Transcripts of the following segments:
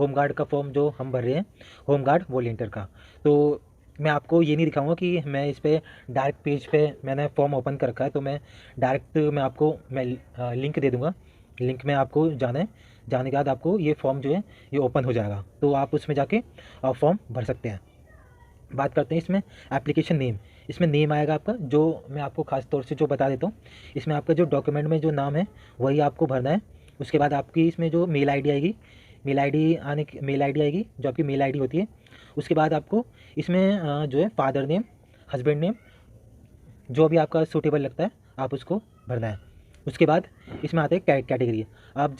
Home guard का form जो हम भर रहे हैं, होमगार्ड वॉलंटियर का। तो मैं आपको ये नहीं दिखाऊंगा कि मैं इस पर डायरेक्ट पेज पे मैंने फॉर्म ओपन कर रखा है, तो मैं डायरेक्ट मैं लिंक दे दूँगा। लिंक में आपको जाना है, जाने के बाद आपको ये फॉर्म जो है ये ओपन हो जाएगा, तो आप उसमें जाके फॉर्म भर सकते हैं। बात करते हैं इसमें एप्लीकेशन नेम। इसमें नेम आएगा आपका, जो मैं आपको खास तौर से जो बता देता हूँ, इसमें आपका जो डॉक्यूमेंट में जो नाम है वही आपको भरना है। उसके बाद आपकी इसमें जो मेल आईडी आएगी, मेल आईडी आएगी जो आपकी मेल आईडी होती है। उसके बाद आपको इसमें जो है फादर नेम, हस्बैंड नेम, जो भी आपका सूटेबल लगता है आप उसको भरना है। उसके बाद इसमें आते हैं कैटेगरी। आप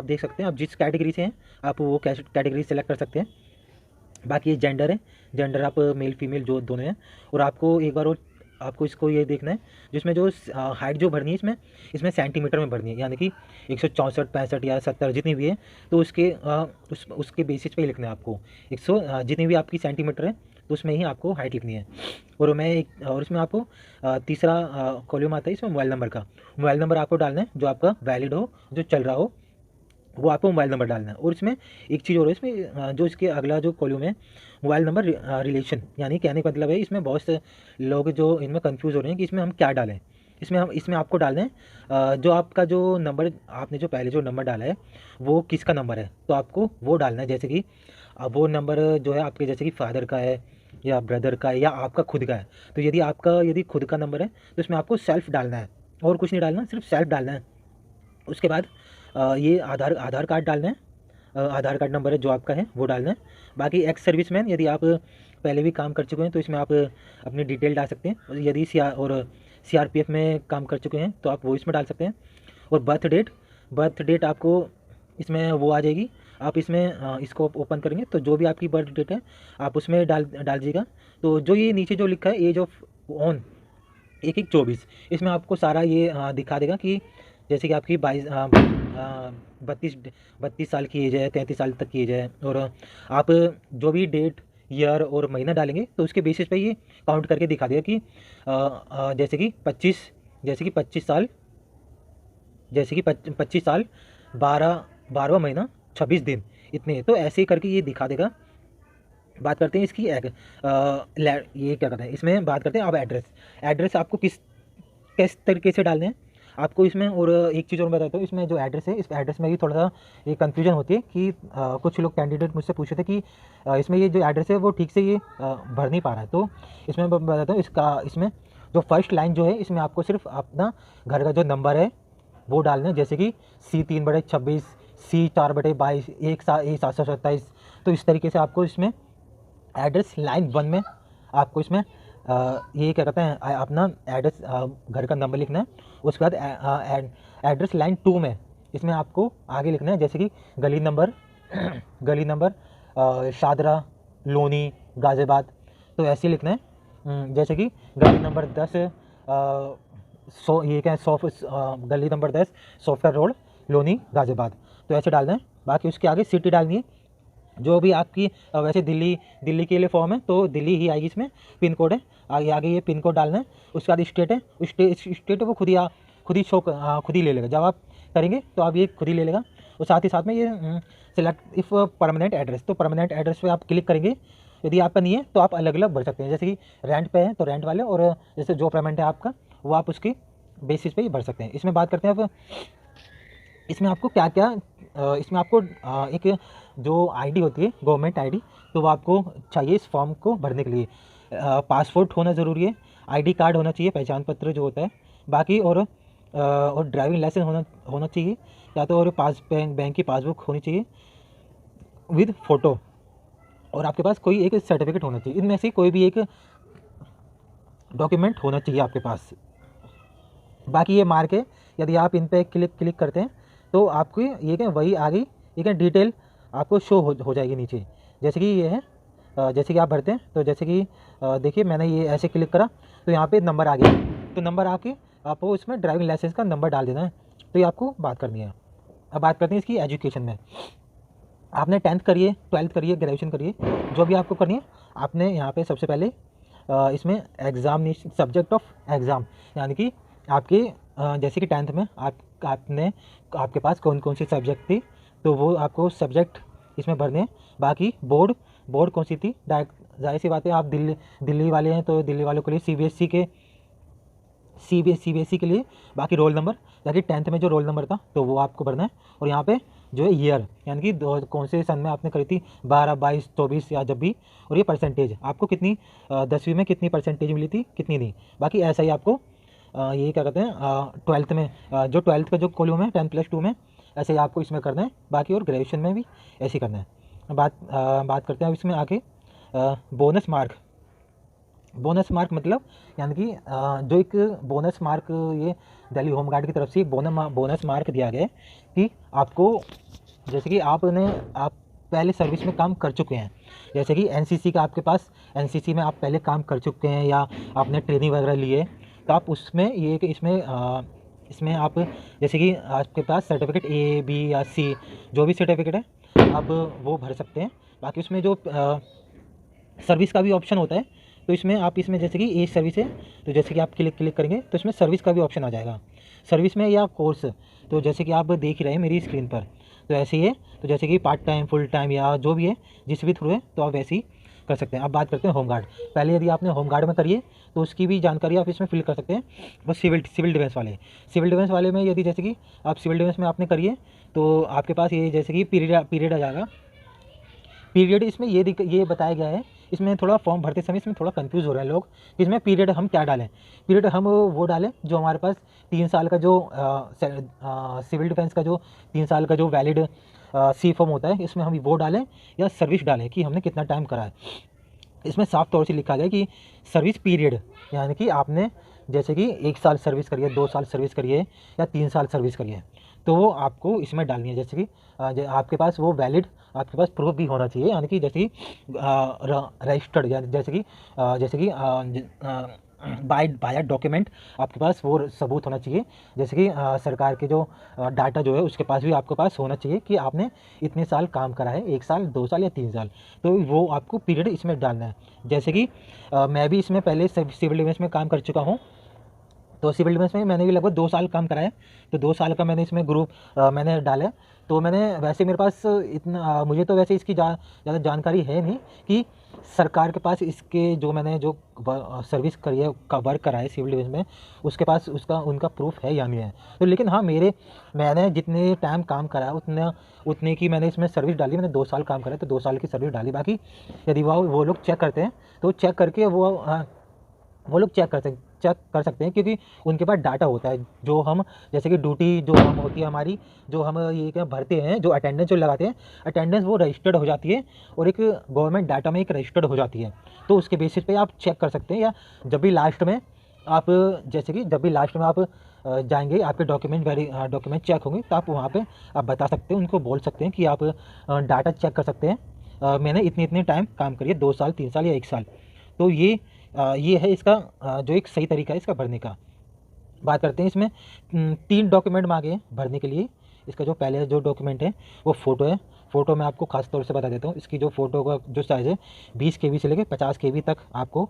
देख सकते हैं, आप जिस कैटेगरी से हैं आप वो कैटेगरी सेलेक्ट कर सकते हैं। बाकी ये जेंडर है, जेंडर आप मेल फीमेल जो दोनों हैं। और आपको एक बार और आपको इसको ये देखना है, जिसमें जो हाइट जो भरनी है इसमें इसमें सेंटीमीटर में भरनी है, यानी कि 164, 65 या 70 जितनी भी है, तो उसके बेसिस पे ही लिखना है आपको। 100 जितनी भी आपकी सेंटीमीटर है तो उसमें ही आपको हाइट लिखनी है। और इसमें आपको तीसरा कॉलम आता है इसमें मोबाइल नंबर का। मोबाइल नंबर आपको डालना है जो आपका वैलिड हो, जो चल रहा हो, वो आपको मोबाइल नंबर डालना है। और इसमें एक चीज़ और है, इसमें जो इसके अगला जो कॉलम है मोबाइल नंबर रिलेशन, यानी कहने का मतलब है इसमें बहुत से लोग जो इनमें कंफ्यूज हो रहे हैं कि इसमें हम क्या डालें। इसमें आपको डालना है जो आपका जो नंबर, आपने जो पहले जो नंबर डाला है वो किसका नंबर है, तो आपको वो डालना है। जैसे कि वो नंबर जो है आपके, जैसे कि फादर का है या ब्रदर का है या आपका खुद का है। तो यदि खुद का नंबर है तो इसमें आपको सेल्फ डालना है, और कुछ नहीं डालना, सिर्फ सेल्फ डालना है। उसके बाद ये आधार कार्ड डालना है, आधार कार्ड नंबर है जो आपका है वो डालना है। बाकी एक्स सर्विसमैन, यदि आप पहले भी काम कर चुके हैं तो इसमें आप अपनी डिटेल डाल सकते हैं। और यदि सीआरपीएफ में काम कर चुके हैं तो आप वो इसमें डाल सकते हैं। और बर्थ डेट आपको इसमें वो आ जाएगी। आप इसमें इसको ओपन करेंगे तो जो भी आपकी बर्थ डेट है आप उसमें डाल दीजिएगा। तो जो ये नीचे जो लिखा है एज ऑफ ऑन 11/24, इसमें आपको सारा ये दिखा देगा कि जैसे कि आपकी 32 साल की एज है, 33 साल तक की एज है। और आप जो भी डेट, ईयर और महीना डालेंगे तो उसके बेसिस पे ये काउंट करके दिखा देगा कि जैसे कि 25 साल, 25 साल 12वां महीना 26 दिन इतने, तो ऐसे ही करके ये दिखा देगा। बात करते हैं इसकी ये क्या कहते हैं, इसमें बात करते हैं अब एड्रेस आपको किस तरीके से डालने हैं आपको इसमें। और एक चीज़ और मैं बताता हूँ, इसमें जो एड्रेस है, इस एड्रेस में भी थोड़ा सा ये कन्फ्यूजन होती है कि कुछ लोग कैंडिडेट मुझसे पूछे थे कि इसमें ये जो एड्रेस है वो ठीक से ये भर नहीं पा रहा है। तो इसमें मैं बताता हूँ, इसमें जो फर्स्ट लाइन जो है इसमें आपको सिर्फ अपना घर का जो नंबर है वो डालना है, जैसे कि C3/26, C4/22, 1/727। तो इस तरीके से आपको इसमें एड्रेस लाइन 1 में आपको इसमें ये क्या कहते हैं अपना एड्रेस घर का नंबर लिखना है। उसके बाद एड्रेस लाइन 2 में इसमें आपको आगे लिखना है, जैसे कि गली नंबर गली नंबर शादरा, लोनी, गाज़ियाबाद, तो ऐसे ही लिखना है। जैसे कि गली नंबर 10 गली number 10 software road, Loni, Ghaziabad, तो ऐसे डालना है। बाकी उसके आगे सिटी डालनी है, जो भी आपकी वैसे दिल्ली के लिए फॉर्म है तो दिल्ली ही आएगी, इसमें पिन कोड है, आगे ये पिन कोड डालना है। उसके बाद स्टेट है, स्टेट वो खुद ही ले लेगा। जब आप करेंगे तो आप ये खुद ही ले लेगा। और साथ में ये सिलेक्ट इफ़ परमानेंट एड्रेस, तो परमानेंट एड्रेस पे आप क्लिक करेंगे। यदि आपका नहीं है तो आप अलग अलग भर सकते हैं, जैसे कि रेंट पे है तो रेंट वाले, और जैसे जो पेमेंट है आपका वो आप उसकी बेसिस पे ही भर सकते हैं। इसमें बात करते हैं अब इसमें आपको क्या क्या इसमें आपको एक जो आईडी होती है गवर्नमेंट आईडी, तो वो आपको चाहिए इस फॉर्म को भरने के लिए। पासपोर्ट होना ज़रूरी है, आईडी कार्ड होना चाहिए, पहचान पत्र जो होता है। बाकी और ड्राइविंग लाइसेंस होना चाहिए, या तो और बैंक की पासबुक होनी चाहिए विद फ़ोटो, और आपके पास कोई एक सर्टिफिकेट होना चाहिए। इनमें से कोई भी एक डॉक्यूमेंट होना चाहिए आपके पास। बाकी ये मार्क है, यदि आप इन पे क्लिक करते हैं तो आपको ये क्या वही आ गई, ये क्या डिटेल आपको शो हो जाएगी नीचे। जैसे कि ये है, जैसे कि आप भरते हैं तो जैसे कि देखिए मैंने ये ऐसे क्लिक करा तो यहाँ पे नंबर आ गया, तो नंबर आके आपको इसमें ड्राइविंग लाइसेंस का नंबर डाल देना है। तो ये आपको बात करनी है। अब बात करते हैं इसकी एजुकेशन में। आपने 10th करिए, 12th करिए, ग्रेजुएशन करिए, जो भी आपको करनी है, आपने यहाँ पे सबसे पहले इसमें एग्ज़ामिनेशन, सब्जेक्ट ऑफ एग्ज़ाम, यानी कि आपके जैसे कि 10th में आपने आपके पास कौन कौन सी सब्जेक्ट थी, तो वो आपको सब्जेक्ट इसमें भरने हैं। बाकी बोर्ड बोर्ड कौन सी थी, डायरेक्ट जाहिर सी बात है आप दिल्ली वाले हैं तो दिल्ली वालों के लिए सीबीएसई के लिए। बाकी रोल नंबर, यानी 10th में जो रोल नंबर था तो वो आपको भरना है। और यहाँ पे जो है ईयर, यानी कि कौन से सन में आपने करी थी, 12, 22, 24 या जब भी। और ये परसेंटेज आपको कितनी 10वीं में कितनी परसेंटेज मिली थी, कितनी नहीं। बाकी ऐसा ही आपको ये क्या कहते हैं 12th में जो 12th का जो कॉलम है 10+2 में, ऐसे ही आपको इसमें करना है। बाकी और ग्रेजुएशन में भी ऐसे ही करना है। बात करते हैं अब इसमें आके बोनस मार्क। बोनस मार्क मतलब यानी कि जो एक बोनस मार्क ये दिल्ली होमगार्ड की तरफ से एक बोनस मार्क दिया गया है कि आपको, जैसे कि आप पहले सर्विस में काम कर चुके हैं, जैसे कि एनसीसी का आपके पास, एनसीसी में आप पहले काम कर चुके हैं या आपने ट्रेनिंग वगैरह ली है, तो आप उसमें ये कि इसमें आप जैसे कि आपके पास सर्टिफिकेट A, B या C जो भी सर्टिफिकेट है आप वो भर सकते हैं। बाकी उसमें जो सर्विस का भी ऑप्शन होता है, तो इसमें आप इसमें जैसे कि एज सर्विस है तो जैसे कि आप क्लिक करेंगे तो इसमें सर्विस का भी ऑप्शन आ जाएगा, सर्विस में या कोर्स। तो जैसे कि आप देख ही रहे हैं मेरी स्क्रीन पर, तो ऐसे ही है। तो जैसे कि पार्ट टाइम, फुल टाइम या जो भी है, जिस भी थ्रू है तो आप वैसे ही कर सकते हैं। अब बात करते हैं होमगार्ड। पहले यदि आपने होमगार्ड में करिए तो उसकी भी जानकारी आप इसमें फिल कर सकते हैं। बस सिविल डिफेंस वाले में यदि जैसे कि आप सिविल डिफेंस में आपने करिए तो आपके पास ये जैसे कि पीरियड आ जाएगा। पीरियड इसमें ये बताया गया है, इसमें थोड़ा फॉर्म भरते समय इसमें थोड़ा कंफ्यूज हो रहे हैं लोग, इसमें पीरियड हम क्या डालें। पीरियड हम वो डालें जो हमारे पास 3 साल का जो सिविल डिफेंस का जो 3 साल का जो वैलिड सी फॉर्म होता है, इसमें हम वो डालें या सर्विस डालें कि हमने कितना टाइम करा है। इसमें साफ तौर से लिखा गया कि सर्विस पीरियड, यानी कि आपने जैसे कि 1 साल सर्विस करिए, 2 साल सर्विस करिए या 3 साल सर्विस करिए, तो वो आपको इसमें डालनी है। जैसे कि आपके पास वो वैलिड आपके पास प्रूफ भी होना चाहिए, यानी कि जैसे कि रजिस्टर्ड, या जैसे कि बाय डॉक्यूमेंट आपके पास वो सबूत होना चाहिए। जैसे कि सरकार के जो डाटा जो है उसके पास भी आपके पास होना चाहिए कि आपने इतने साल काम करा है, 1 साल, 2 साल या 3 साल, तो वो आपको पीरियड इसमें डालना है। जैसे कि मैं भी इसमें पहले सिविल डिफेंस में काम कर चुका हूँ, तो सिविल डिफेंस में मैंने भी लगभग 2 साल काम करा है, तो 2 साल का मैंने इसमें ग्रुप मैंने डाला है। तो मैंने वैसे मेरे पास इतना मुझे तो वैसे इसकी ज़्यादा जानकारी है नहीं कि सरकार के पास इसके जो मैंने जो सर्विस करी है का वर्क करा है सिविल डिफेंस में, उसके पास उनका प्रूफ है या नहीं है। तो लेकिन हाँ, मैंने जितने टाइम काम करा है उतने की मैंने इसमें सर्विस डाली। मैंने 2 साल काम करा तो 2 साल की सर्विस डाली। बाकी यदि वो लोग चेक करते हैं तो चेक करके वो लोग चेक कर सकते हैं, क्योंकि उनके पास डाटा होता है। जो हम जैसे कि ड्यूटी जो हम होती है हमारी, जो हम ये क्या भरते हैं, जो अटेंडेंस जो लगाते हैं, अटेंडेंस वो रजिस्टर्ड हो जाती है और एक गवर्नमेंट डाटा में एक रजिस्टर्ड हो जाती है। तो उसके बेसिस पे आप चेक कर सकते हैं, या जब भी लास्ट में आप जाएंगे, आपके डॉक्यूमेंट चेक होंगे तो आप वहाँ पे आप बता सकते हैं, उनको बोल सकते हैं कि आप डाटा चेक कर सकते हैं, मैंने इतने टाइम काम करिए, 2 साल, 3 साल या 1 साल। तो ये है इसका जो एक सही तरीका है इसका भरने का। बात करते हैं इसमें 3 डॉक्यूमेंट मांगे हैं भरने के लिए। इसका जो पहले जो डॉक्यूमेंट है वो फ़ोटो है। फ़ोटो मैं आपको खास तौर से बता देता हूँ, इसकी जो फ़ोटो का जो साइज़ है 20 KB से लेकर 50 KB तक आपको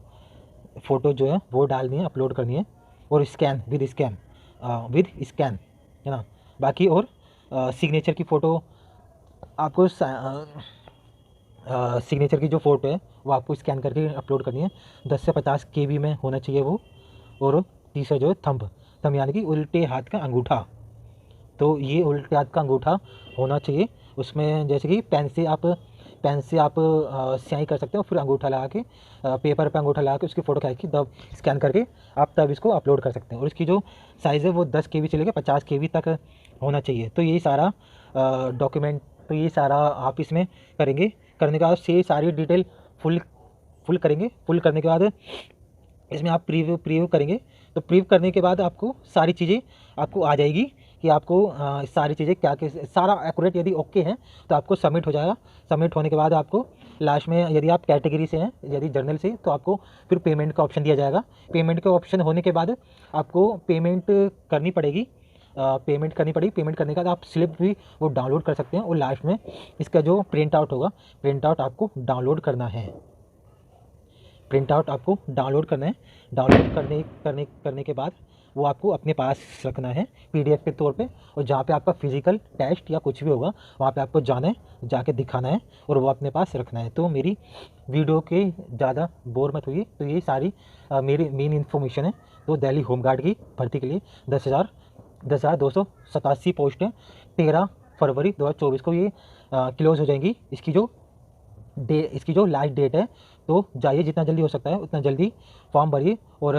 फ़ोटो जो है वो डालनी है, अपलोड करनी है। और विद स्कैन है ना। बाकी और सिग्नेचर की फ़ोटो आपको सिग्नेचर की जो फ़ोटो है वो आपको स्कैन करके अपलोड करनी है। 10 से 50 KB में होना चाहिए वो। और तीसरा जो है थंब यानी कि उल्टे हाथ का अंगूठा। तो ये उल्टे हाथ का अंगूठा होना चाहिए उसमें। जैसे कि पेन से आप स्याही कर सकते हो, फिर अंगूठा लगा के पेपर पे अंगूठा लगा के उसकी फ़ोटो खींच के तब स्कैन करके आप तब इसको अपलोड कर सकते हैं। और इसकी जो साइज़ है वो 10 KB से लेकर 50 KB तक होना चाहिए। तो यही सारा डॉक्यूमेंट, तो ये सारा आप इसमें करेंगे। करने के बाद से सारी डिटेल फुल करेंगे। फुल करने के बाद इसमें आप प्रीव्यू करेंगे। तो प्रीव्यू करने के बाद आपको सारी चीज़ें आपको आ जाएगी कि आपको सारी चीज़ें क्या सारा एक्यूरेट यदि ओके है तो आपको सबमिट हो जाएगा। सबमिट होने के बाद आपको लास्ट में यदि आप कैटेगरी से हैं, यदि जर्नल से, तो आपको फिर पेमेंट का ऑप्शन दिया जाएगा। पेमेंट का ऑप्शन होने के बाद आपको पेमेंट करनी पड़ेगी। पेमेंट करने के बाद आप स्लिप भी वो डाउनलोड कर सकते हैं। और लास्ट में इसका जो प्रिंट आउट होगा, प्रिंट आउट आपको डाउनलोड करना है। डाउनलोड करने के बाद वो आपको अपने पास रखना है PDF के तौर पे, और जहाँ पे आपका फिजिकल टेस्ट या कुछ भी होगा वहाँ पे आपको जाना है, जाके दिखाना है और वो अपने पास रखना है। तो मेरी वीडियो के ज़्यादा बोर मत होइए, तो ये सारी मेरी मेन इन्फॉर्मेशन है। तो दिल्ली होमगार्ड की भर्ती के लिए 10,287 पोस्ट है। 13 फरवरी 2024 को ये क्लोज हो जाएंगी। इसकी जो लास्ट डेट है, तो जाइए जितना जल्दी हो सकता है उतना जल्दी फॉर्म भरिए। और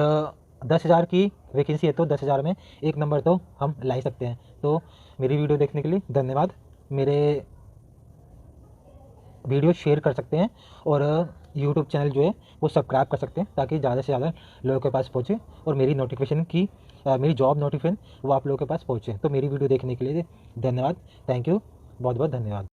10,000 की वैकेंसी है, तो 10,000 में एक नंबर तो हम ला ही सकते हैं। तो मेरी वीडियो देखने के लिए धन्यवाद। मेरे वीडियो शेयर कर सकते हैं और यूट्यूब चैनल जो है वो सब्सक्राइब कर सकते हैं, ताकि ज़्यादा से ज़्यादा लोगों के पास पहुँचे और मेरी नोटिफिकेशन की मेरी जॉब नोटिफिकेशन वो आप लोगों के पास पहुँचे। तो मेरी वीडियो देखने के लिए धन्यवाद। थैंक यू, बहुत बहुत धन्यवाद।